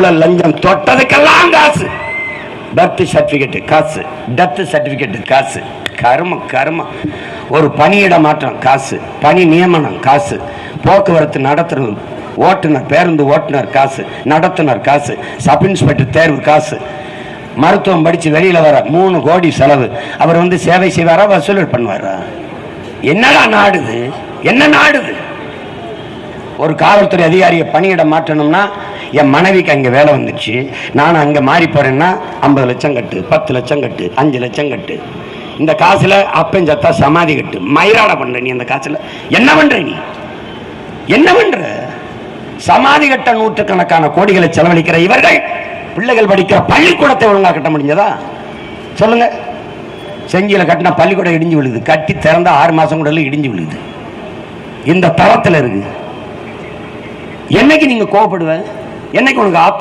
ஊழல் லஞ்சம் தொட்டதுக்கெல்லாம் காசு. பர்த் சர்டிபிகேட் காசு, டெத் சர்டிபிகேட் காசு. கர்மம் கர்மம். ஒரு பணியிட மாற்றம் காசு, பணி நியமனம் காசு, போக்குவரத்து நடத்துறது, ஓட்டுநர் பேருந்து ஓட்டுநர் காசு, நடத்துனர் காசு, சப் இன்ஸ்பெக்டர் தேர்வு காசு, மருத்துவம் படிச்சு வெளியில வர 3 கோடி செலவு. அவர் வந்து சேவை செய்வாரா, வசூல் பண்ணுவாரா? என்னடா நாடுது, என்ன நாடுது? ஒரு காவல்துறை அதிகாரியை பணியிட மாற்றணும்னா, என் மனைவிக்கு அங்கே வேலை வந்துச்சு, நான் அங்கே மாறி போறேன்னா 50 லட்சம் கட்டு, 10 லட்சம் கட்டு, 5 லட்சம் கட்டு. இந்த காசுல அப்பஞ்சத்தா சமாதி கட்டு. மயிராட பண்ற நீ அந்த காசுல என்ன பண்ற? நீ என்ன பண்ற? சமாதி கட்ட நூற்றுக்கணக்கான கோடிகளை செலவழிக்கிற இவர்கள் பிள்ளைகள் படிக்கிற பள்ளிக்கூடத்தை ஒழுங்கா கட்ட முடிஞ்சதா சொல்லுங்க? செஞ்சியில கட்டின பள்ளிக்கூடம் இடிஞ்சு விழுது, கட்டி திறந்த 6 மாசம் கூட இடிஞ்சு விழுது. இந்த தரத்தில் இருக்கு. என்னைக்கு நீங்க கோவப்படுவ? என்னைக்கு உனக்கு ஆப்த